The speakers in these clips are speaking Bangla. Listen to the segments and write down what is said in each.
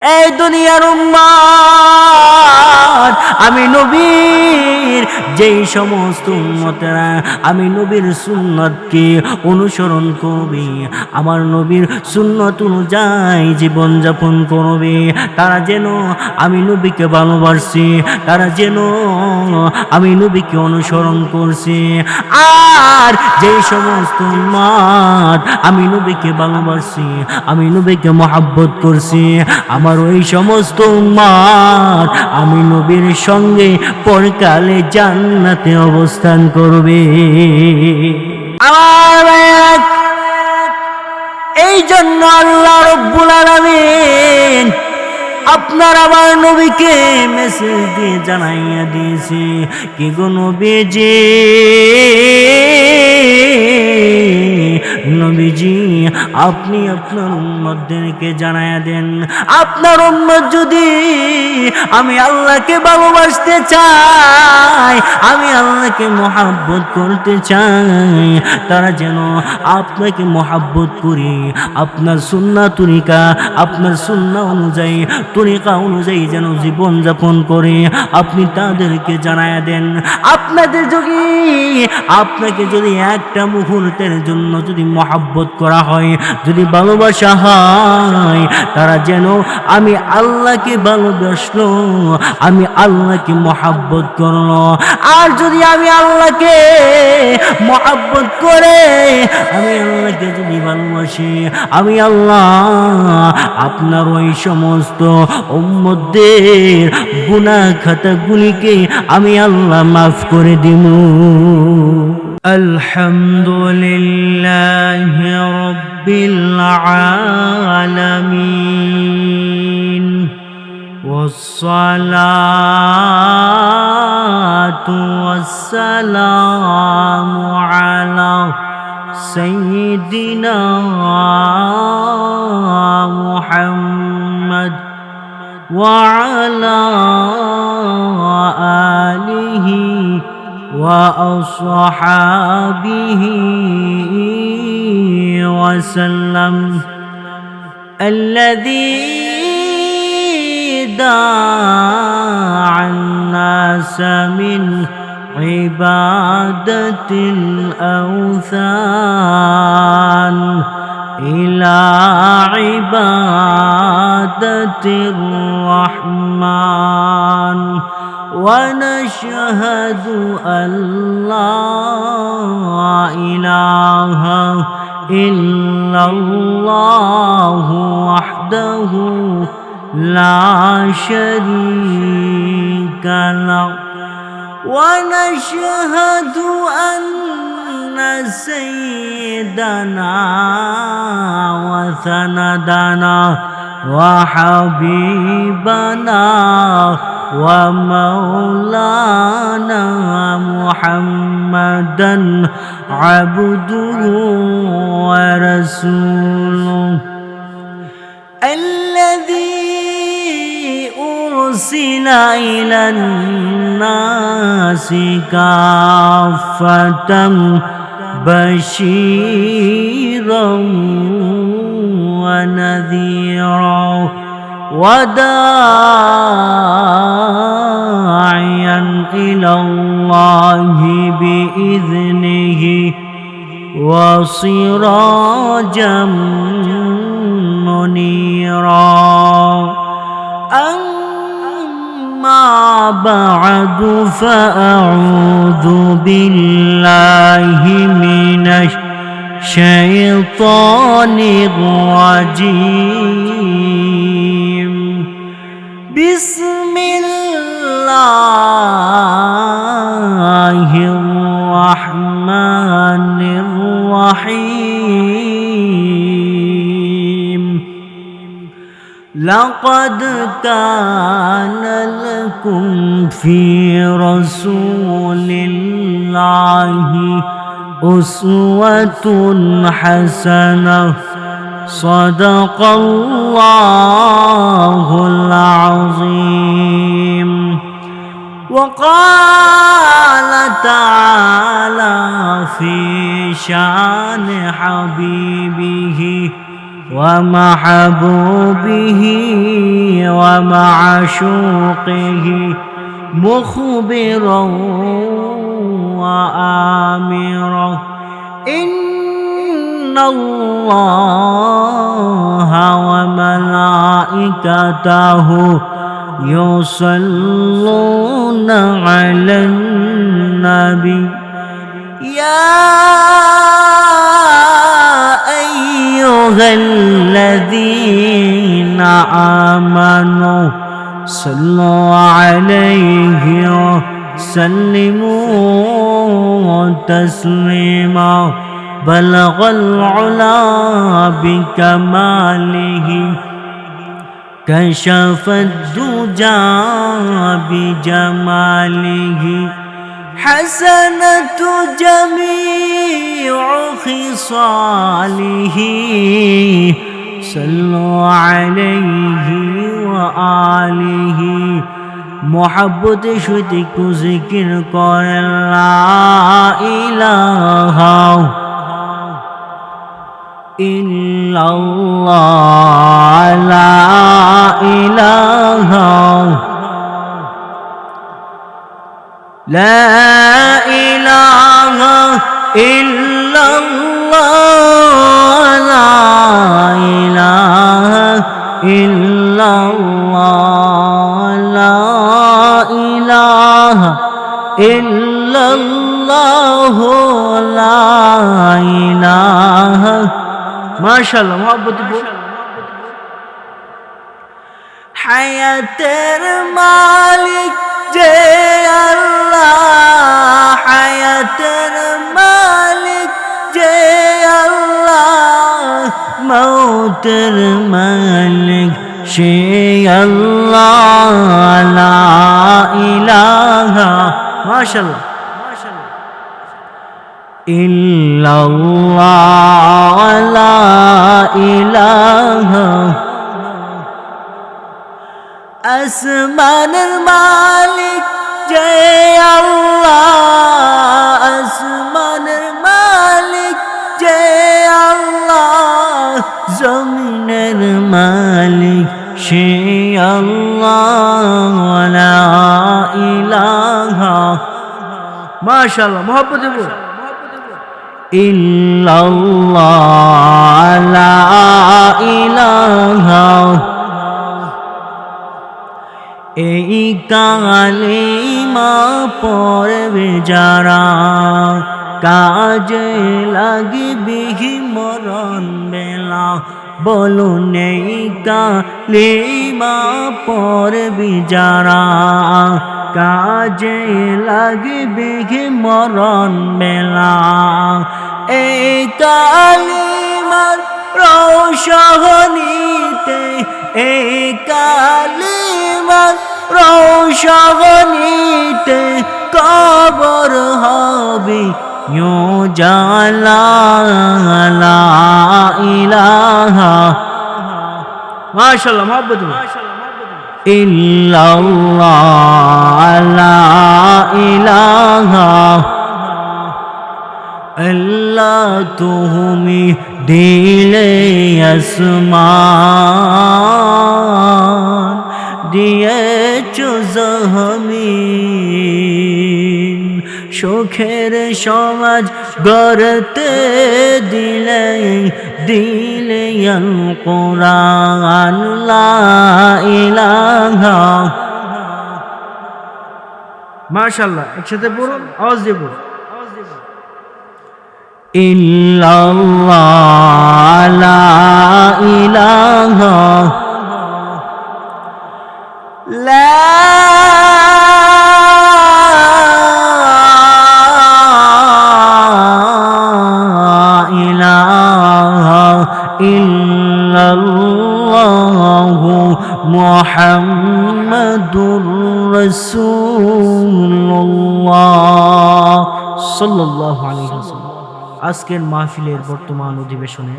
এই দুনিয়ার উম্মত, আমি নবীর যেই সমস্ত উম্মতেরা আমি নবীর সুন্নতকে অনুসরণ করবে, আমার নবীর সুন্নত অনুযায়ী জীবনযাপন করবে, তারা যেন আমি নবীকে ভালোবাসি, তারা যেন আমি নবীকে অনুসরণ করছি। আর যেই সমস্ত উম্মত আমি নবীকে ভালোবাসি, আমি নবীকে মহব্বত করছি, আমার ওই সমস্ত উম্মত আমি নবীর সঙ্গে পরকালে জান্নাতে অবস্থান করবে। আমার ভাইয়েরা, এই জন্য আল্লাহ রাব্বুল আলামিন আপনার আমার নবীকে মেসেজ দিয়ে জানাইয়া দিয়েছে কি গো নবীজি, নবীজি আপনি আপনার উম্মতদেরকে জানায়া দেন, আপনার উম্মত যদি আমি আল্লাহকে ভালোবাসতে চাই, আমি আল্লাহকে মহব্বত করতে চাই, তারা যেন আপনাকে মহব্বত করি, আপনার সুন্নাহ তরিকা, আপনার সুন্নাহ অনুযায়ী তরিকা অনুযায়ী যেন জীবন যাপন করে আপনি তাদেরকে জানায়া দেন। আপনাকে যদি একটা মুহূর্তের জন্য যদি মহব্বত করা হয়, যদি ভালোবাসা হয়, তারা যেন আমি আল্লাহকে ভালোবাসলো, আমি আল্লাহকে মহব্বত করলো। আর যদি আমি আল্লাহকে মহব্বত করে আমি আল্লাহকে যদি ভালোবাসি, আমি আল্লাহ আপনার ওই সমস্ত উম্মতদের গুনাহ খাতাগুলিকে আমি আল্লাহ মাফ করে দিব। আলহামদুলিল্লাহি রাব্বিল আলামিন ওয়াসসালাতু ওয়াসসালামু আলা সাইয়্যিদিনা মুহাম্মদ ওয়া আলা আলিহি ওয়া আসহাবিহি ওয়া সাল্লাম। الذي دعا الناس من عبادة الأوثان إلى عبادة الرحمن، ونشهد أن لا إله إلا الله وحده لا شريك له، ونشهد أن سيدنا وسندنا وحبيبنا ومولانا محمدا عبده ورسوله، الذي أرسل إلى الناس كافة بشيرا ونذيرا وداعيا إلى الله بإذنه وسراجا منيرا. أما بعد فأعوذ بالله من الشيطان الرجيم. بسم الله الرحمن الرحيم. لقد كان لكم في رسول الله أسوة حسنة. صدق الله العظيم. وقال تعالى في شان حبيبه ومحبوبه ومعشوقه مخبرا وآمرا إن الله وملائكته يصلون على النبي يا أيها الذين آمنوا صلوا عليه وسلموا تسليما بلغ العلا بكماله كشف الدجى بجماله حسنة جميع خصاله صلوا عليه وآله محبت شدك ذكر قر لا إله إلا الله لا إله لا إله إلا الله لا إله إلا الله لا إله إلا الله لا إله ما شاء الله محبت حياتر مالك যে আল্লাহ হায়াতের মালিক যে আল্লাহ মৌতের মালিক সে আল্লাহ লা ইলাহা মাশাআল্লাহ ইল্লাল্লাহ লা ইলাহা আসমানের মালিক যে আল্লাহ আসমানের মালিক যে আল্লাহ জমিনের মালিক সে আল্লাহ লা ইলাহা মাশাআল্লাহ মোহাব্বত বল ইল্লাল্লাহ লা ইলাহা এই কালিমা পড়বে যারা কাজে লাগবে মরণ বেলা বলুন এই কালিমা পড়বে যারা কাজে লাগবে মরণ বেলা এই কালিমার রোশনীতে এই কালিমার রোশনীতে কবর হবে জালা লা ইলাহা মাশাআল্লাহ মোহাব্বত ইল্লাল্লাহ লা ইলাহা আল্লাহ তুমি দিলে আসমান দিয়েছো জমিন সুখের সমাজ গড়তে দিলে দিলে কোরআন লা ইলাহা মাশাআল্লাহ একসাথে পড়ুন আওয়াজ দিয়ে পড়ুন ইল্লাল্লাহ লা ইলাহা লা ইলাহা ইল্লাল্লাহু মুহাম্মাদুর রাসূলুল্লাহ সাল্লাল্লাহু আলাইহি ওয়াসাল্লাম। আজকের মাহফিলের বর্তমান অধিবেশনে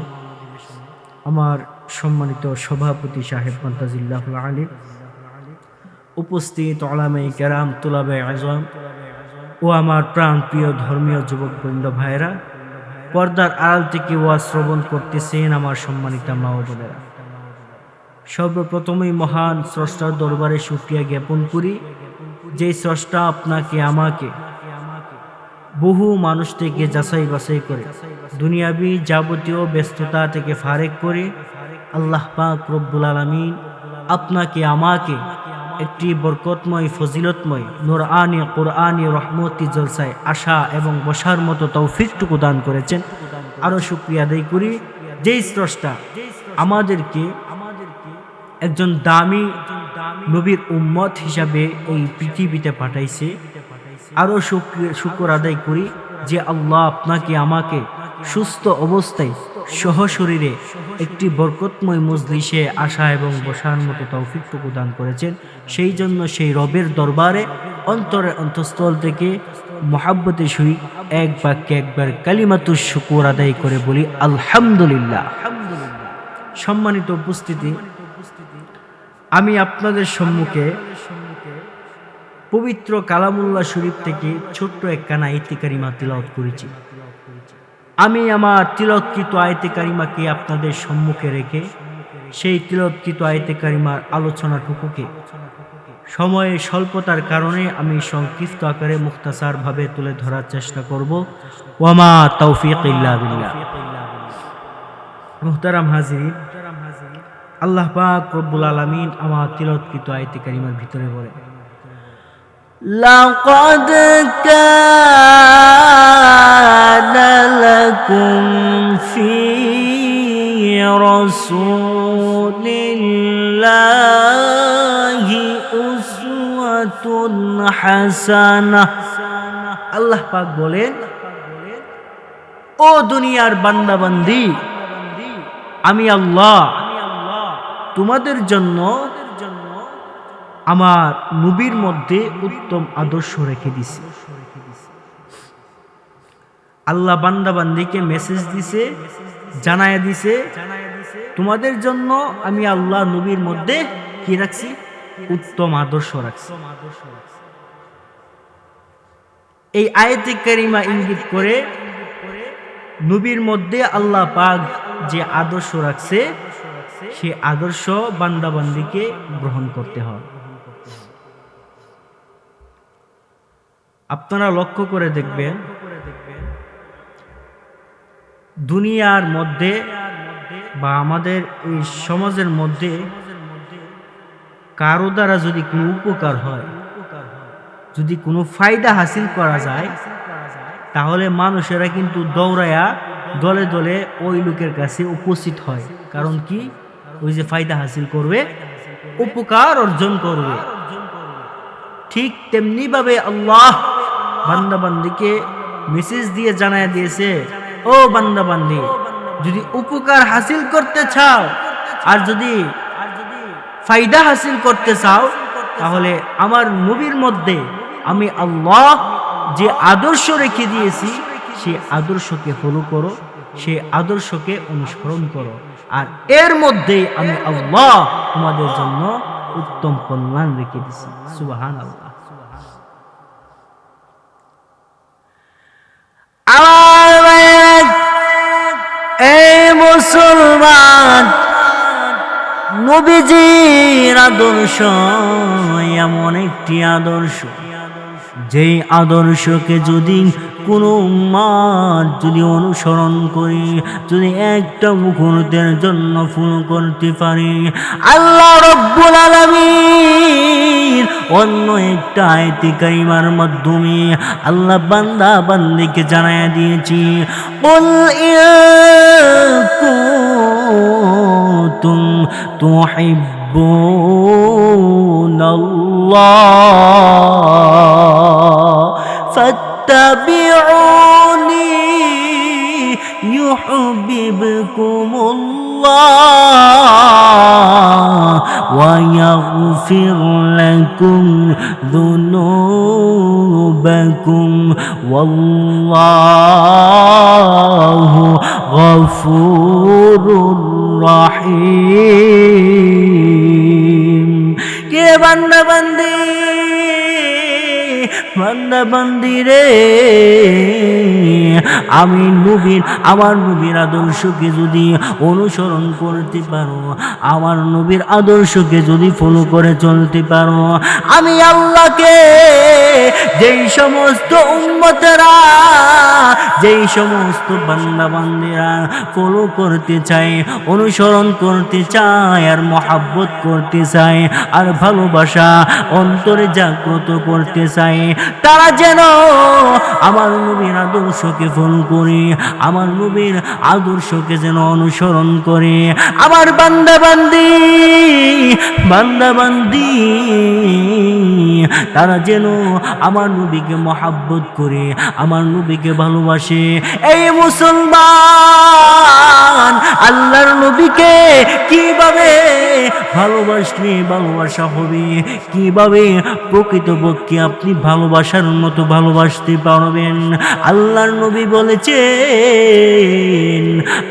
আমার সম্মানিত সভাপতি সাহেব মুনতাজিল্লাহুল আলী, উপস্থিত উলামায়ে কেরাম, তুলাবে আযম ও আমার প্রাণ প্রিয় ধর্মীয় যুবকবৃন্দ ভাইরা, পর্দার আড়াল থেকে ওয়াজ শ্রবণ করতেছেন আমার সম্মানিত মা ও বোনেরা, সর্বপ্রথমেই মহান স্রষ্টার দরবারে শুকরিয়া জ্ঞাপন করি, যে স্রষ্টা আপনাকে আমাকে বহু মানুষ থেকে যাচাই বাছাই করে দুনিয়াবি যাবতীয় ব্যস্ততা থেকে ফারেক করে আল্লাহ পাক রব্বুল আলামিন আপনাকে আমাকে একটি বরকতময় ফজিলতময় নূরানি কুরআনি রহমতি জলসায় আসা এবং বসার মতো তৌফিকটুকু দান করেছেন। আরও শুকরিয়া আদায় করি যেই স্রষ্টা আমাদেরকে একজন দামি নবীর উম্মত হিসাবে এই পৃথিবীতে পাঠাইছে। আরও শুকর আদায় করি যে আল্লাহ আপনাকে আমাকে সুস্থ অবস্থায় সহশরীরে একটি বরকতময় মজলিসে আসা এবং বসার মতো তৌফিকটুকু দান করেছেন। সেই জন্য সেই রবের দরবারে অন্তরের অন্তঃস্থল থেকে মহাব্বতের সহিত এক বাক্যে একবার কালিমাতুশ শুকর আদায় করে বলি আলহামদুলিল্লাহ। সম্মানিত উপস্থিতি, আমি আপনাদের সম্মুখে পবিত্র কালামুল্লাহ শরীফ থেকে ছোট্ট একখানা আয়াতে কারিমা তিলাওয়াত করেছি। আমি আমার তিলাওয়াতকৃত আয়াতে কারিমাকে আপনাদের সম্মুখে রেখে সেই তিলাওয়াতকৃত আয়াতে কারিমার আলোচনাটুকুকে সময়ের স্বল্পতার কারণে আমি সংক্ষিপ্ত আকারে মুখতাসারভাবে তুলে ধরার চেষ্টা করব। ওয়ামা তাওফীক ইল্লা বিল্লাহ। মুহতারাম হাজিরিন, আল্লাহ পাক রব্বুল আলামিন আমার তিলাওয়াতকৃত আয়াতে কারিমার ভিতরে বলে, লাকাদ কানা লাকুম ফি রাসূলিল্লাহি উসওয়াতুন হাসানাহ। আল্লাহ পাক বলেন, ও দুনিয়ার বান্দাবান্দি, আমি আল্লাহ তোমাদের জন্য আমার নবীর মধ্যে উত্তম আদর্শ রেখে দিছি। আল্লাহ বান্দাবান্দিকে মেসেজ দিছে, জানায়া দিছে, তোমাদের জন্য আমি আল্লাহ নবীর মধ্যে কি রাখছি? উত্তম আদর্শ রাখছি। এই আয়াতে কারিমা ইঙ্গিত করে নবীর মধ্যে আল্লাহ পাক যে আদর্শ রাখছে সে আদর্শ বান্দাবান্দিকে গ্রহণ করতে হয়। আপনারা লক্ষ্য করে দেখবেন, দুনিয়ার মধ্যে বা আমাদের এই সমাজের মধ্যে কারো দ্বারা যদি কোনো উপকার হয়, যদি কোনো ফায়দা হাসিল করা যায়, তাহলে মানুষেরা কিন্তু দৌড়ায়া দলে দলে ওই লোকের কাছে উপস্থিত হয়। কারণ কি? ওই যে ফায়দা হাসিল করবে, উপকার অর্জন করবে। ঠিক তেমনি ভাবে আল্লাহ বান্দাবান্দিকে মেসেজ দিয়ে জানায় দিয়েছে, ও বান্দাবান্দি, যদি উপকার হাসিল করতে চাও আর যদি ফায়দা হাসিল করতে চাও, তাহলে আমার নবীর মধ্যে আমি আল্লাহ যে আদর্শ রেখে দিয়েছি সেই আদর্শকে ফলো করো, সেই আদর্শকে অনুসরণ করো, আর এর মধ্যে আমি আল্লাহ তোমাদের জন্য উত্তম কল্যাণ রেখে দিয়েছি। সুবহানাল্লাহ। এই মুসলমান, নবীজির আদর্শ এমন একটি আদর্শ, যেই আদর্শকে যদি কোনো উম্মাত যদি অনুসরণ করি, যদি একটা মুহূর্তের জন্য ফলো করতে পারি, আল্লাহ রাব্বুল আলামিন অন্য একটা আয়াতে কারিমার মাধ্যমে আল্লাহ বান্দা বান্দিকে জানায়া দিয়েছি, কুল ইন কুনতুম তুহিব্বুনাল্লাহ ফাত্তাবিউনি ইউহিব্বুকুমুল্লাহ ওয়া ইয়াগফির লাকুম যুনুবাকুম ওয়াল্লাহু গফুরুর রাহিম। কে বান্দা বান্দি, বান্দা বান্দি রে, আমি নবীর আমার নবীর আদর্শকে যদি অনুসরণ করতে পারো, আমার নবীর আদর্শকে যদি ফলো করে চলতে পারো, আমি আল্লাহকে যেই সমস্ত উম্মতেরা যেই সমস্ত বান্দা বান্দিরা ফলো করতে চায়, অনুসরণ করতে চায়, আর মহাব্বত করতে চায়, আর ভালোবাসা অন্তরে জাগ্রত করতে চায়, তারা যেন আমার নবীর আদর্শকে ফলো করে, আমার নবীর আদর্শকে যেন অনুসরণ করে। আমার বান্দা বান্দি তারা যেন আমার নবীকে মহাব্বত করে, আমার নবীকে ভালোবাসে। এই মুসলমান আল্লাহর নবীকে কিভাবে ভালোবাসলে ভালোবাসা হবে, কিভাবে প্রকৃতপক্ষে আপনি ভালোবাসার মতো ভালোবাসতে পারবেন? আল্লাহর নবী বলেছেন,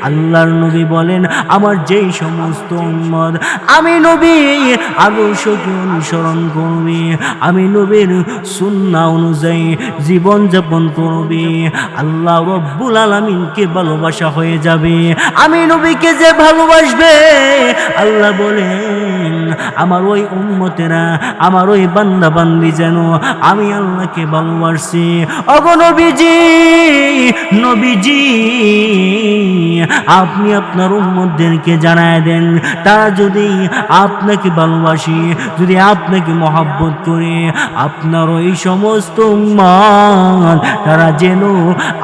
আল্লাহর নবী বলেন, আমার যেই সমস্ত উম্মত আমি নবীর আদর্শকে অনুসরণ করবে, আমি নবীর সুন্নাহ অনুযায়ী জীবন যাপন করবে, আল্লাহ রব্বুল আলামিনকে ভালোবাসা হয়ে যাবে। আমি নবীকে যে ভালোবাসবে, আল্লাহ বলেন আমার ওই উম্মতেরা, আমার ওই বান্দা বান্দি যেন আমি আল্লাহকে ভালোবাসি। ওগো নবীজি, নবীজি আপনি আপনার উম্মতদেরকে জানায় দেন, তারা যদি আপনাকে ভালোবাসি, যদি আপনাকে মহব্বত করে, আপনার ওই সমস্ত উম্মত তারা যেন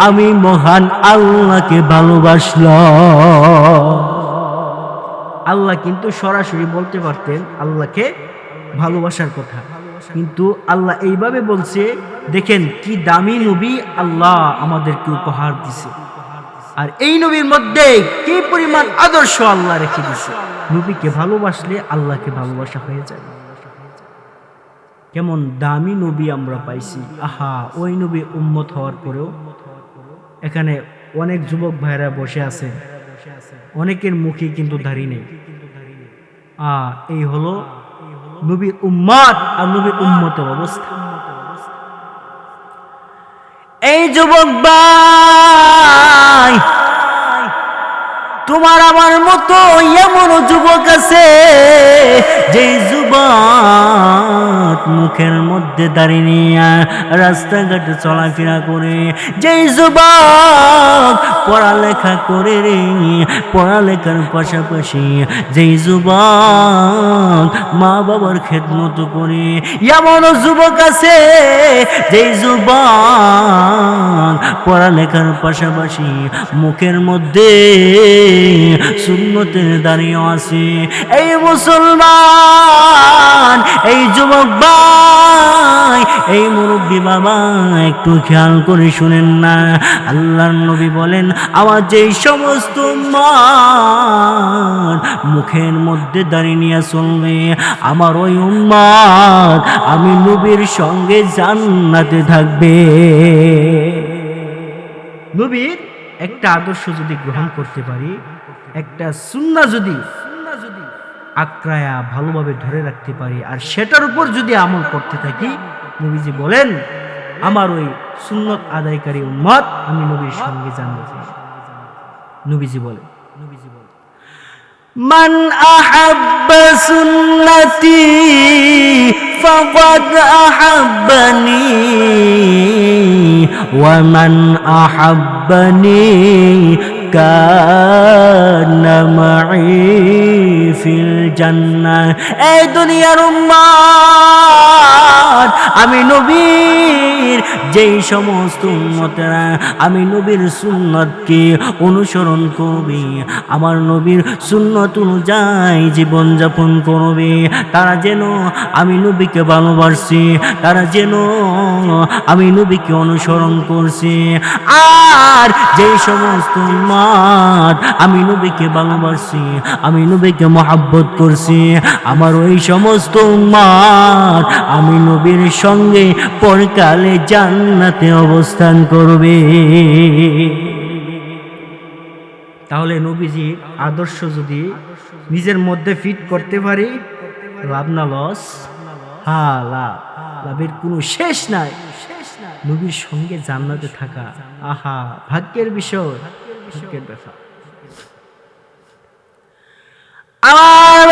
আমি মহান আল্লাহকে ভালোবাসল। আল্লাহ কিন্তু সরাসরি বলতে পারতেন আল্লাহকে ভালোবাসার কথা, কিন্তু আল্লাহ এইভাবে বলছে, দেখেন কি দামি নবী আল্লাহ আমাদেরকে উপহার দিছে, আর এই নবীর মধ্যে কি পরিমাণ আদর্শ আল্লাহ রেখে দিছে। নবীকে ভালোবাসলে আল্লাহকে ভালোবাসা হয়ে যায়। কেমন দামি নবী আমরা পাইছি। আহা, ওই নবী উম্মত হওয়ার পরেও এখানে অনেক যুবক ভাইরা বসে আছে, অনেকের মুখে কিন্তু দাড়ি নেই। এই হলো নবীর উম্মত আর নবীর উম্মতের অবস্থা। এই যুবক ভাই, তোমার আমার মতো এমন যুবক আছে যে যুবক মুখের মধ্যে দাঁড়িয়ে নিয়ে রাস্তাঘাটে চলাফেরা করে, যেই যুবক পড়ালেখা করে রে, পড়ালেখার পাশাপাশি যেই যুবক মা বাবার খেদমত করে, এমন যুবক আছে যেই যুবক পড়ালেখার পাশাপাশি মুখের মধ্যে সুন্নতের দাঁড়িয়ে আছে। এই মুসলমান, এই যুবক ভাই, এই মুরব্বী বাবা, একটু খেয়াল করে শুনেন না। আল্লাহর নবী বলেন, আমার যেই সমস্ত উম্মত মুখের মধ্যে দাঁড়িয়ে নিয়ে চলবে, আমার ওই উম্মত আমি নবীর সঙ্গে জান্নাতে থাকবে। নবীর একটা আদর্শ যদি গ্রহণ করতে পারি, একটা সুন্নাহ যদি আঁকড়ায়া ভালোভাবে ধরে রাখতে পারি, আর সেটার উপর যদি আমল করতে থাকি, নবীজি বলেন আমার ওই সুন্নত আদায়কারী উম্মত আমি নবীর সঙ্গে জান্নাতে যাব। নবীজি বলেন, মান আহাব্বা সুন্নতি ফাকাদ আহাব্বানি ওয়া মান আহাব্বানি কানা মাই ফিল জান্নাহ। এই দুনিয়ার উম্মত, আমি নবীর যেই সমস্ত উম্মতেরা আমি নবীর সুন্নতকে অনুসরণ করবে, আমার নবীর সুন্নত অনুযায়ী জীবন যাপন করবে, তারা যেন আমি নবীকে ভালোবাসি, তারা যেন আমি নবীকে অনুসরণ করছি। আর যেই সমস্ত উম্মত আমি নবীকে ভালোবাসি, আমি নবীকে মহব্বত করছি, আমার ওই সমস্ত উম্মত আমি নবীর সঙ্গে পরকালে জান্নাতে অবস্থান করবে। তাহলে নবীজি আদর্শ যদি নিজের মধ্যে ফিট করতে পারি, লাভ না লস? হ্যাঁ লাভ। লাভের কোনো শেষ নাই। নবীর সঙ্গে জান্নাতে থাকা, আহা ভাগ্যের বিষয়, ভাগ্যের ব্যাপার। আমার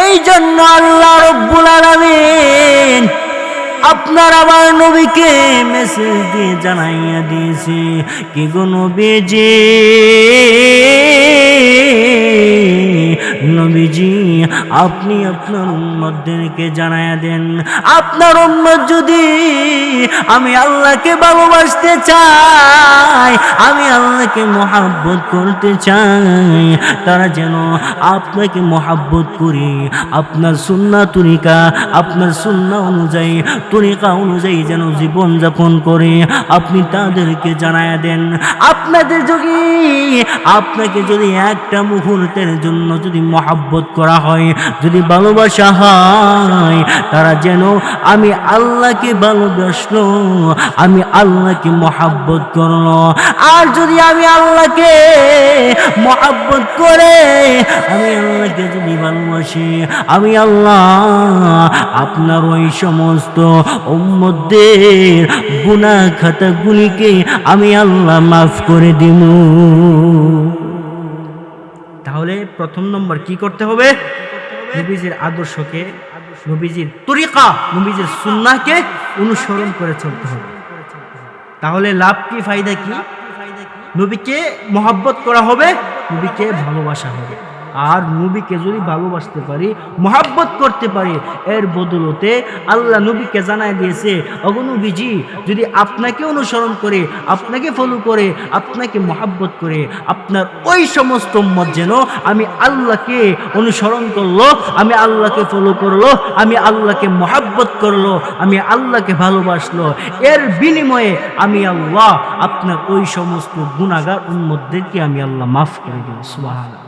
এই জন্য আল্লাহ রাব্বুল আলামিন আপনার আমার নবীকে মেসেজ দিয়ে জানাইয়া দিয়েছে কি গো নবীজি, নবীজি আপনি আপনার উম্মতদেরকে জানাইয়া দেন, আপনার উম্মত যদি আমি আল্লাহকে ভালোবাসতে চাই, আমি আল্লাহকে মহব্বত করতে চাই, তারা যেন আপনাকে মহব্বত করে আপনার সুন্নাহ তরিকা, আপনার সুন্নাহ অনুযায়ী তরিকা অনুযায়ী যেন জীবন যাপন করে আপনি তাদেরকে জানায়া দেন। আপনাকে যদি একটা মুহূর্তের জন্য যদি মহব্বত করা হয়, যদি ভালোবাসা হয়, তারা যেন আমি আল্লাহকে ভালোবাসলো, আমি আল্লাহকে মহব্বত করলো। আর যদি আমি আল্লাহকে মহব্বত করে আমি আল্লাহকে যদি ভালোবাসি, আমি আল্লাহ আপনার ওই সমস্ত উম্মতদের গুনাহ খাতাগুলিকে আমি আল্লাহ মাফ করে দিব। তাহলে প্রথম নম্বর কি করতে হবে? নবীজির আদর্শকে, নবীজির তরিকা, নবীজির সুন্নাহকে অনুসরণ করে চলতে হবে। তাহলে লাভ কি, ফায়দা কি? নবীকে মহব্বত করা হবে, নবীকে ভালোবাসা হবে। আর নবীকে যদি ভালোবাসতে পারি, মহব্বত করতে পারি, এর বদলতে আল্লাহ নবীকে জানায় দিয়েছে, ওগো নবীজি যদি আপনাকে অনুসরণ করে, আপনাকে ফলো করে, আপনাকে মহব্বত করে, আপনার ওই সমস্ত উম্মত যেন আমি আল্লাহকে অনুসরণ করলো, আমি আল্লাহকে ফলো করলো, আমি আল্লাহকে মহব্বত করলো, আমি আল্লাহকে ভালোবাসলো, এর বিনিময়ে আমি আল্লাহ আপনার ওই সমস্ত গুনাহগার উম্মতদেরকে আমি আল্লাহ মাফ করে দেব। সুবহানাল্লাহ।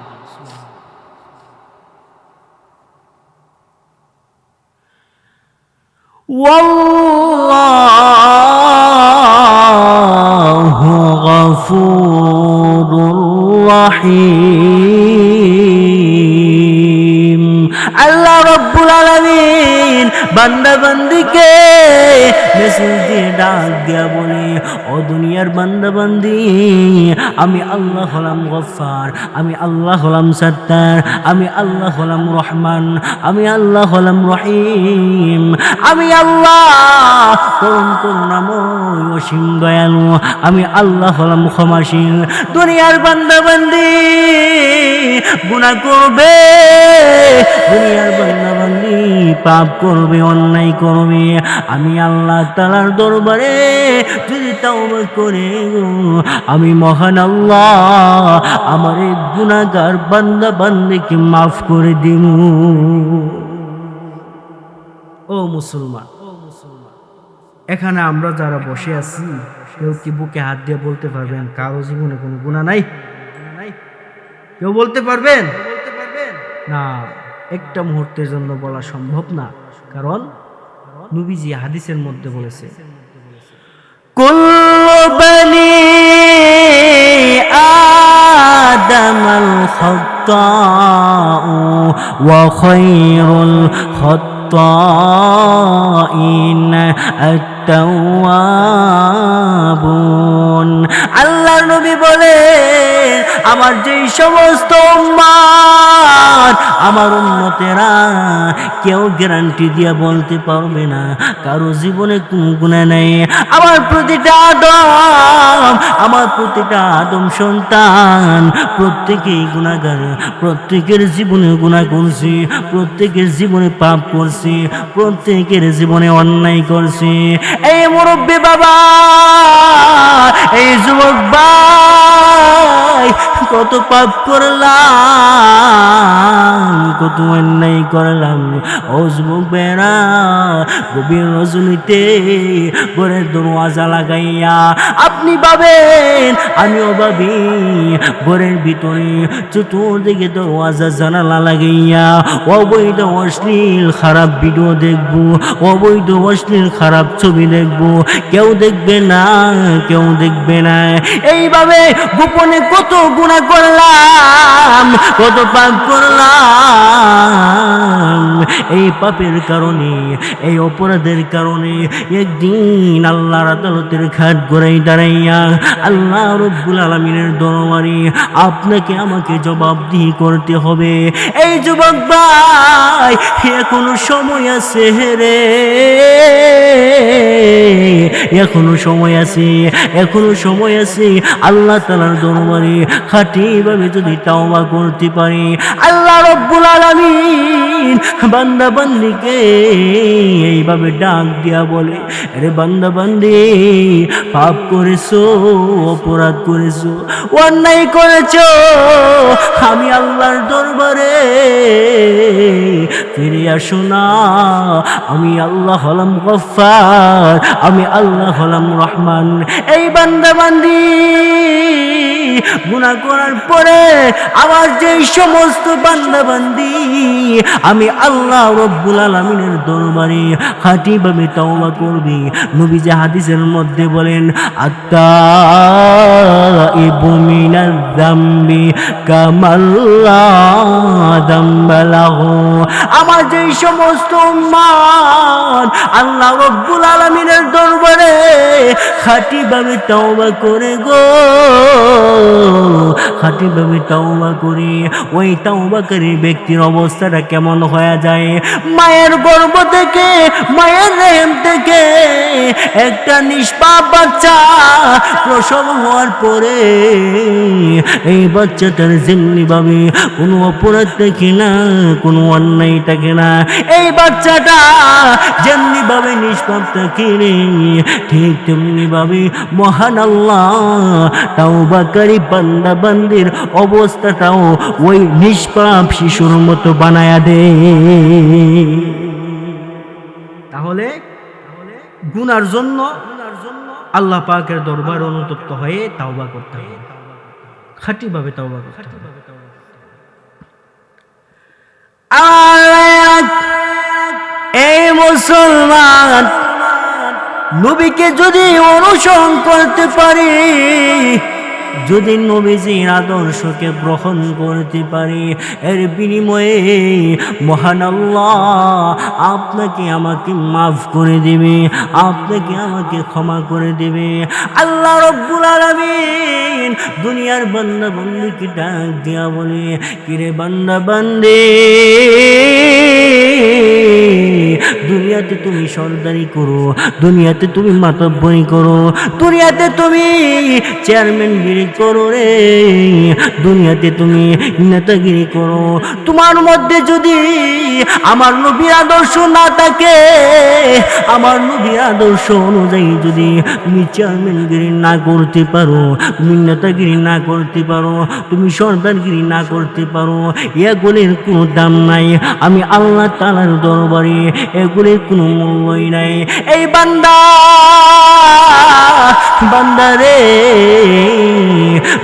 ওয়াল্লাহু গফুরুর রহিম। আল্লাহ রাব্বুল আলামিন বান্দা বান্দিকে মেসেজ দিয়ে ডাক দিয়া বলে, ও দুনিয়ার বান্দা বান্দি, আমি আল্লাহ হলাম গফফার, আমি আল্লাহ হলাম সত্তার, আমি আল্লাহ হলাম রহমান, আমি আল্লাহ হলাম রহিম, আমি আল্লাহ পরম করুণাময় অসীম দয়ালু, আমি আল্লাহ হলাম ক্ষমাশীল। দুনিয়ার বান্দা বান্দি গুনাহ করবে, দুনিয়ার বান্দা বান্দি পাপ করবে, অন্যায় করবে, আমি আল্লাহ তাআলার দরবারে যদি তাওবা করে আমি মহান আল্লাহ আমার এই গুনাহগার বান্দা বান্দিকে মাফ করে দিন। ও মুসলমান, এখানে আমরা যারা বসে আছি, কেউ কি বুকে হাত দিয়ে বলতে পারবেন কারো জীবনে কোনো গুনাহ নাই? কেউ বলতে পারবেন? না, একটা মুহূর্তের জন্য বলা সম্ভব না। কারণ নবীজি হাদিসের মধ্যে বলেছে, কুল্লু বনি আদামাল খাত্তাউ ওয়া খায়রুল খাত্তাইন আত-তাওয়াবুন। আল্লাহর নবী বলে, আমার যেই সমস্ত উম্মত, আমার উম্মতেরা কেউ গ্যারান্টি দিয়ে বলতে পারবে না কারো জীবনে কোনো গুনাহ নাই। আমার প্রতিটা আদম সন্তান প্রত্যেকেই গুনাহগার, প্রত্যেকের জীবনে গুনাহ করছে, প্রত্যেকের জীবনে পাপ করছে, প্রত্যেকের জীবনে অন্যায় করছে। এই মুরব্বী বাবা, এই যুবক ভাই, কত পাপ করলাম, কত অন্যায় করলাম। ও যুবক বেড়া, গভীর রজনীতে ঘরের দরওয়াজা লাগাইয়া আপনি ভাবেন, আমিও ভাবি, ঘরের ভিতরে চতুর্দিকে দরওয়াজা জানালা লাগাইয়া অবৈধ অশ্লীল খারাপ ভিডিও দেখবো, অবৈধ অশ্লীল খারাপ ছবি দেখবো। কেউ দেখবে না, কেউ দেখবে না। এইভাবে গোপনে কত গুনাহ করলাম, কত পাপ করলাম। এই পাপের কারণে, এই অপরাধের কারণে একদিন আল্লাহর আদালতের খাট গড়াই দাঁড়াইয়া আল্লাহ রব্বুল আলামিনের দরবারে আপনাকে আমাকে জবাবদিহি করতে হবে। এই যুবক ভাই, এখনো সময় আছে রে, এখনো সময় আছে, এখনো সময় আছে। আল্লাহ তাআলার দরবারে খাঁটিভাবে যদি তাওবা করতে পারি, আল্লাহ রব্বুল আলামিন বান্দা বান্দিকে এইভাবে ডাক দিয়া বলে, আরে বান্দা বান্দি, পাপ করেছো, অপরাধ করেছো, অন্যায় করেছো, আমি আল্লাহর দরবারে ফিরে আসো না। আমি আল্লাহ হলাম গফফার, আমি আল্লাহ হলাম রহমান। এই বান্দা বান্দি গুনাহ করার পরে আবার যেই সমস্ত বান্দা বান্দি আমি আল্লাহ রব্বুল আলামিনের দরবারে খাঁটিভাবে তাওবা করবে, নবীজি হাদিসের মধ্যে বলেন, আত্তাইবু মিনাজ যামবি কামাল্লা যামবা লাহু। আমার যেই সমস্ত উম্মত আল্লাহ রব্বুল আলামিনের দরবারে খাঁটিভাবে তাওবা করে গো, খাঁটিভাবে তাওবা করে, ওই তাওবাকারী ব্যক্তির অবস্থাটা কেমন হয়ে যায়? মায়ের গর্ভ থেকে, মায়ের রেহেম থেকে একটা নিষ্পাপ বাচ্চা প্রসব হওয়ার পরে এই বাচ্চাটার যেমনিভাবে কোনো অপরাধ থাকে না, কোনো অন্যায় থাকে না, এই বাচ্চাটা যেমনিভাবে নিষ্পাপ থাকে রে, ঠিক তেমনিভাবে মহান আল্লাহ তাওবাকারী বান্দা বান্দির অবস্থাটাও ওই নিষ্পাপ শিশুর মতো বানায়া দে। তাহলে গুনার জন্য আল্লাহ পাকের দরবারে অনুতপ্ত হয়ে তাওবা করতে হবে, খাঁটিভাবে তাওবা করতে হবে। এই মুসলমান, নবীকে যদি অনুসরণ করতে পারি, যদি নবীজির আদর্শকে গ্রহণ করতে পারি, এর বিনিময়ে মহান আল্লাহ আপনাকে আমাকে মাফ করে দিবে, আপনাকে আমাকে ক্ষমা করে দিবে। আল্লাহ রব্বুল আলামিন দুনিয়ার বান্দা বান্দিকে ডাক দিয়া বলে, কিরে বান্দা বান্দি, দুনিয়াতে তুমি সরদারি করো, দুনিয়াতে তুমি মাতব্বরি করো, দুনিয়াতে তুমি চেয়ারম্যানগিরি করো রে, দুনিয়াতে তুমি নেতাগিরি করো। তোমার মধ্যে যদি আমার নবীর আদর্শ না থাকে, আমার নবীর আদর্শ অনুযায়ী যদি তুমি চেয়ারম্যানগিরি না করতে পারো, তুমি নেতাগিরি না করতে পারো, তুমি সরদারগিরি না করতে পারো, এগুলির কোনো দাম নাই। আমি আল্লাহ তাআলার দরবারে এগুলির কোনো মূল্যই নাই। এই বান্দা, বান্দারে,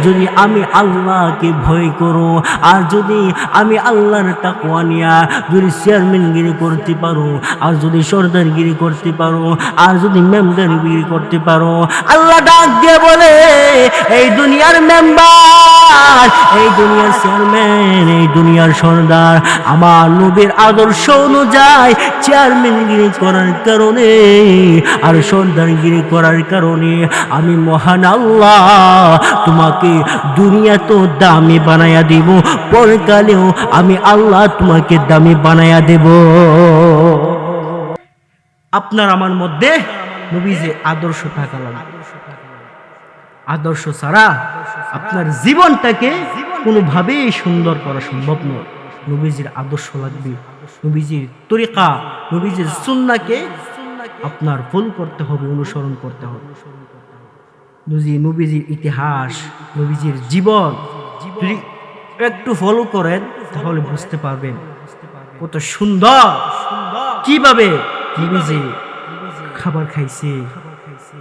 যদি আমি আল্লাহকে ভয় করো, আর যদি আমি আল্লাহর তাকওয়া নিয়া যদি চেয়ারম্যানগিরি করতে পারো, আর যদি সরদারগিরি করতে পারো, আর যদি মেম্বারগিরি করতে পারো, আল্লাহ ডাক দিয়ে বলে, এই দুনিয়ার মেম্বার, এই দুনিয়ার চেয়ারম্যান, এই দুনিয়ার সরদার আমার নবীর আদর্শ অনুযায়ী চেয়ারম্যানগিরি করার কারণে আর সরদারগিরি করার কারণে আমি মহান আল্লাহ তোমাকে দুনিয়া তো দামি বানায়া দিব, পরকালেও আমি আল্লাহ তোমাকে দামি বানায়া দেব। আপনার আমার মধ্যে নবীজির আদর্শ থাকা লাগবে। আদর্শ ছাড়া আপনার জীবনটাকে কোনোভাবেই সুন্দর করা সম্ভব নয়। নবীজির আদর্শ লাগবে, নবীজির তরিকা, নবীজির সুন্নাহকে আপনার ফলো করতে হবে, অনুসরণ করতে হবে। নবীজির ইতিহাস, নবীজির জীবন যদি একটু ফলো করেন তাহলে বুঝতে পারবেন কত সুন্দর, কিভাবে নবীজি খাবার খাইছে,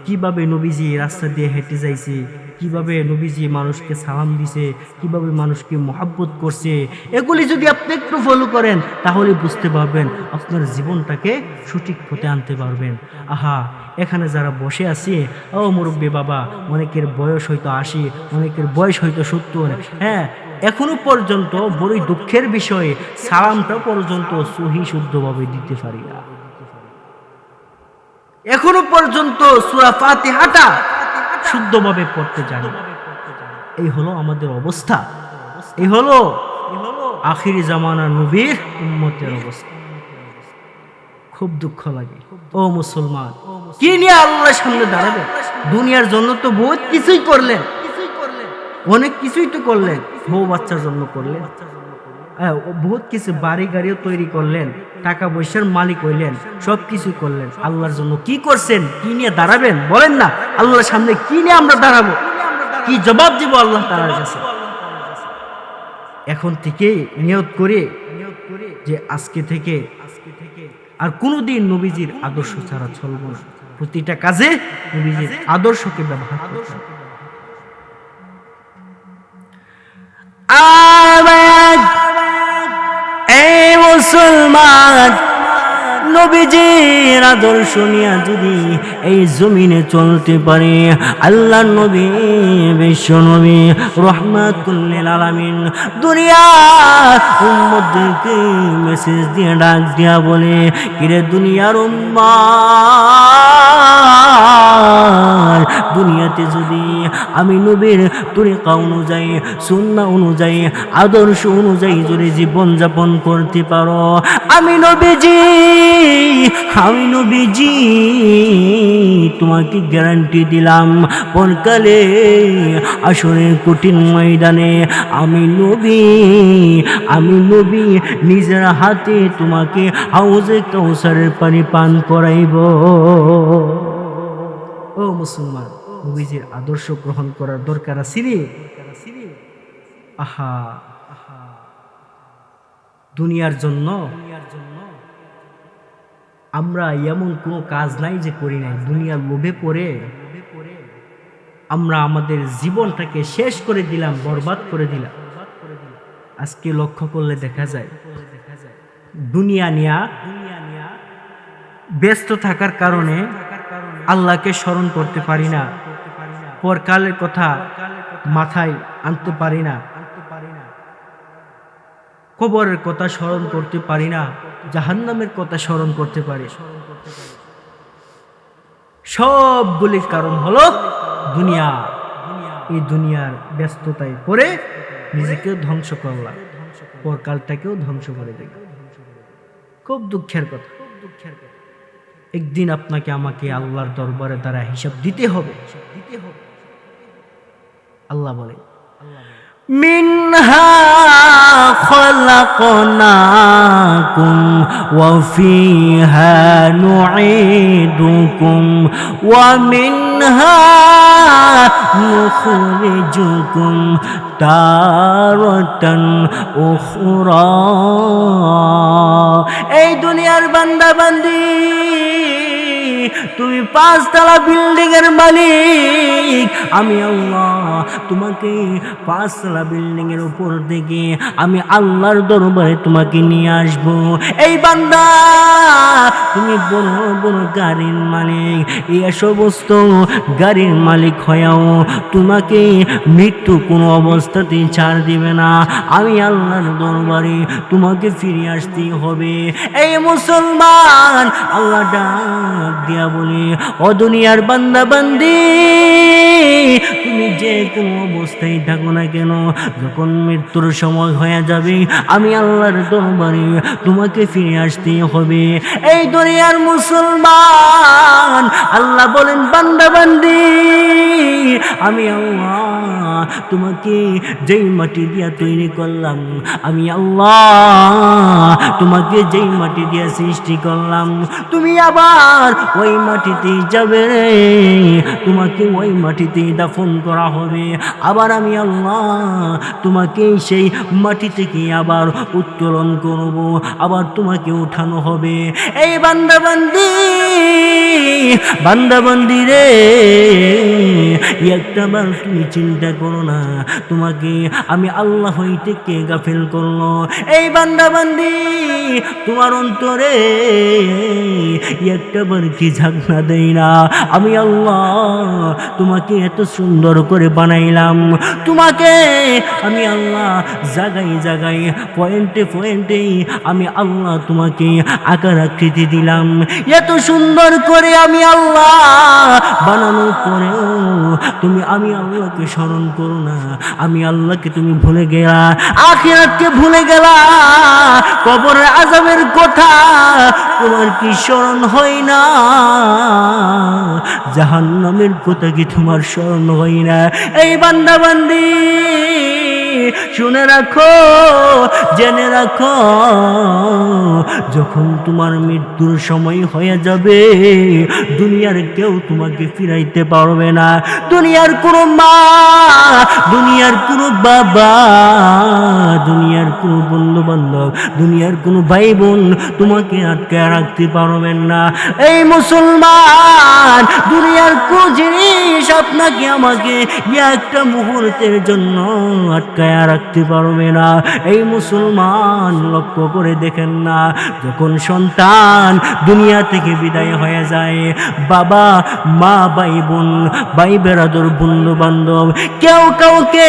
কিভাবে নবীজি রাস্তা দিয়ে হেঁটে যাইছে, কিভাবে নবীজি মানুষকে সালাম দিছে, কিভাবে মানুষকে মহব্বত করছে। এগুলি যদি আপনি একটু ফলো করেন তাহলে বুঝতে পারবেন, আপনার জীবনটাকে সঠিক পথে আনতে পারবেন। আহা, এখানে যারা বসে আছে, ও মুরব্বী বাবা, অনেকের বয়স হয়তো 80, অনেকের বয়স হয়তো 70, হ্যাঁ, এখনো পর্যন্ত বড়ই দুঃখের বিষয়ে সালামটা পর্যন্ত সহি শুদ্ধভাবে দিতে পারি না। এখনো পর্যন্ত সূরা ফাতিহাটা শুদ্ধভাবে পড়তে জানি না। এই হলো আমাদের অবস্থা, এই হলো আখিরি জামানার নবীর উম্মতের অবস্থা। খুব দুঃখ লাগে। ও মুসলমান, কি নিয়ে আল্লাহর সামনে দাঁড়াবে? দুনিয়ার জন্য তো বহুত কিছুই করলেন, অনেক কিছুই তো করলেন, বউ বাচ্চার জন্য করলেন, বহুত কিছু, বাড়ি গাড়িও তৈরি করলেন, টাকা পয়সার মালিক হইলেন, সব কিছু করলেন। আল্লাহর জন্য কি করছেন? কি নিয়ে দাঁড়াবেন বলেন না? আল্লাহর সামনে কি নিয়ে আমরা দাঁড়াবো? কি জবাব দিব আল্লাহ তাআলার কাছে? এখন থেকে নিয়ত করে যে আজকে থেকে আর কোনোদিন নবীজির আদর্শ ছাড়া চলব না। প্রতিটা কাজে নবীজির আদর্শকে ব্যবহার করব। এই মুসলমান, নবীজির আদর্শ নিয়ে যদি এই জমিনে চলতে পারে, আল্লাহর নবী বিশ্ব নবী রাহমাতুল লিল আলামিন দুনিয়ার উম্মতকে মেসেজ দিয়ে ডাক দিয়া বলে, কিরে দুনিয়ার উম্মাত, দুনিয়াতে যদি আমি নবীর তরিকা অনুযায়ী, সুন্নাহ অনুযায়ী, আদর্শ অনুযায়ী যদি জীবন যাপন করতে পারো, আমি নবীজি তোমাকে গ্যারান্টি দিলাম, পরকালে আসরের কঠিন ময়দানে আমি নবী নিজের হাতে তোমাকে হাউজে কাউসারের পানি পান করাইব। ও মুসলমান, নবীজির আদর্শ গ্রহণ করার দরকার আছে। আহা, দুনিয়ার জন্য আমরা এমন কোনো কাজ নাই যে করি নাই। দুনিয়ার লোভে পড়ে আমরা আমাদের জীবনটাকে শেষ করে দিলাম, বরবাদ করে দিলাম। আজকে লক্ষ্য করলে দেখা যায় দুনিয়া নিয়া ব্যস্ত থাকার কারণে আল্লাহকে স্মরণ করতে পারি না, পরকালের কথা মাথায় আনতে পারি না, কবরের কথা স্মরণ করতে পারি না, জাহান্নামের কথা স্মরণ করতে পারি। সবগুলির কারণ হলো দুনিয়া। এই দুনিয়ার ব্যস্ততায় পড়ে নিজেকেও ধ্বংস করলাম, পরকালটাকেও ধ্বংস করে দিলাম। খুব দুঃখের কথা। একদিন আপনাকে আমাকে আল্লাহর দরবারে দ্বারা হিসাব দিতে হবে। আল্লাহ বলে, মিনহা খলাকনাকুম ওয়া ফিহা নুঈদুকুম ওয়া মিনহা নুখরিজুকুম তারাতান উখরা। এই দুনিয়ার বান্দা বান্দি, তুমি 5 তলা বিল্ডিং এর মালিক, আমি আল্লাহ তোমাকে 5 তলা বিল্ডিং এর উপর থেকে আমি আল্লাহর দরবারে তোমাকে নিয়ে আসবো। এই বান্দা, তুমি বড় বড় গাড়ির মালিক, এই সমস্ত গাড়ির মালিক হয়েও তোমাকে মৃত্যু কোনো অবস্থাতেই ছাড় দিবে না। আমি আল্লাহর দরবারে তোমাকে ফিরে আসতেই হবে। এই মুসলমান, আল্লাহ ডাক দিয়া বলে, ও দুনিয়ার বান্দা বান্দি, তুমি যে কোনো অবস্থায় থাকো না কেন, যখন মৃত্যুর সময় হয়ে যাবে আমি আল্লাহর দরবারে তোমাকে ফিরে আসতে হবে। এই দুনিয়ার মুসলমান, আল্লাহ বলেন, বান্দা বান্দি, আমি আল্লাহ তোমাকে যেই মাটি দিয়া তৈরি করলাম, আমি আল্লাহ তোমাকে যেই মাটি দিয়া সৃষ্টি করলাম, তুমি আবার ওই মাটিতেই যাবে রে, তোমাকে ওই মাটিতেই দাফন করা হবে। আবার আমি আল্লাহ তোমাকে সেই মাটি থেকে আবার উত্তোলন করব, আবার তোমাকে উঠানো হবে। এই বান্দা বান্দি রে, একটাবার তুমি চিন্তা করো না, তোমাকে আমি আল্লাহ হইতে কে গাফিল করলো? এই বান্দা বান্দি, তোমার অন্তরে একটাবার কি ঝাঁকনা দেই না? আমি আল্লাহ তোমাকে এত সুন্দর করে বানাইলাম, তোমাকে আমি আল্লাহ জাগাই জাগাই পয়েন্টে পয়েন্টে আমি আল্লাহ তোমাকে আকার আকৃতি দিলাম। এত সুন্দর করে আমি আল্লাহ বানানোর পরেও তুমি আমি আল্লাহকে স্মরণ করো না, আমি আল্লাহকে তুমি ভুলে গেলা, আখিরাতকে ভুলে গেলা, কবরের আযাবের কথা তোমার কি স্মরণ হয় না? জাহান্নামের কথা কি তোমার স্মরণ হয় না? এই বান্দা বান্দি, শুনে রাখো, জেনে রাখো, যখন তোমার মৃত্যুর সময় হয়ে যাবে, দুনিয়ার কেউ তোমাকে ফিরাইতে পারবে না। দুনিয়ার কোনো মা, দুনিয়ার কোনো বাবা, দুনিয়ার কোনো বন্ধু বান্ধব, দুনিয়ার কোনো ভাই বোন তোমাকে আটকে রাখতে পারবেন না। এই মুসলমান, দুনিয়ার কোন জিনিস আপনাকে আমাকে একটা মুহূর্তের জন্য আটকায়া রাখতে পারবে না। এই মুসলমান, লক্ষ্য করে দেখেন না, যখন সন্তান দুনিয়া থেকে বিদায় হয়ে যায়, বাবা মা ভাই বোন ভাই বেরাদর বন্ধু বান্ধব কেউ কাউকে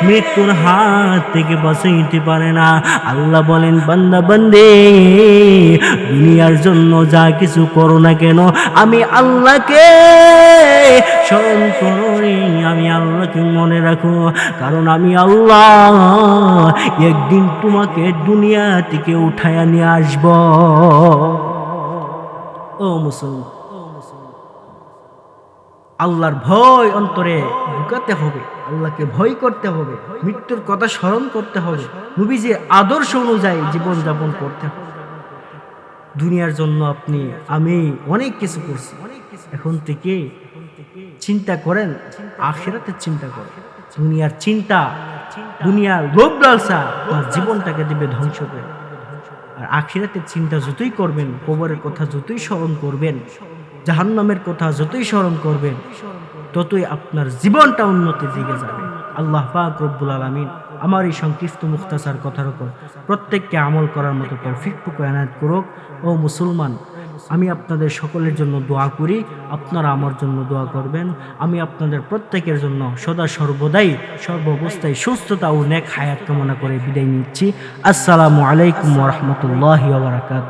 মৃত্যুর হাত থেকে বাঁচাইতে পারে না। আল্লাহ বলেন, বান্দা বান্দি, দুনিয়ার জন্য যা কিছু করো না কেন, আমি আল্লাহকে স্মরণ করি, আমি আল্লাহকে মনে রাখো, কারণ আমি আল্লাহ একদিন তোমাকে দুনিয়া থেকে উঠায়া নিয়ে আসব। ও মুসলমান, আল্লাহর ভয় অন্তরে ঢুকাতে হবে, আল্লাহকে ভয় করতে হবে, মৃত্যুর কথা স্মরণ করতে হবে, নবীজির আদর্শ অনুযায়ী জীবনযাপন করতে হবে। দুনিয়ার জন্য আপনি আমি অনেক কিছু করছি, এখন থেকে চিন্তা করেন, আখিরাতের চিন্তা করেন। দুনিয়ার চিন্তা, দুনিয়ার লোভ লালসা তার জীবনটাকে দিবে ধ্বংস করে। আর আখিরাতের চিন্তা যতই করবেন, কবরের কথা যতই স্মরণ করবেন, জাহান্নামের কথা যতই স্মরণ করবেন, ততই আপনার জীবনটা উন্নতির দিকে যাবে। আল্লাহ পাক রব্বুল আলামিন আমার এই সংক্ষিপ্ত মুখতাসার কথার উপর প্রত্যেককে আমল করার মতো তৌফিক এনায়েত করুক। ও মুসলমান, আমি আপনাদের সকলের জন্য দোয়া করি, আপনারা আমার জন্য দোয়া করবেন। আমি আপনাদের প্রত্যেকের জন্য সদা সর্বদাই সর্বাবস্থায় সুস্থতা ও নেক হায়াত কামনা করে বিদায় নিচ্ছি। আসসালামু আলাইকুম ওয়া রাহমাতুল্লাহি ওয়া বারাকাতুহু।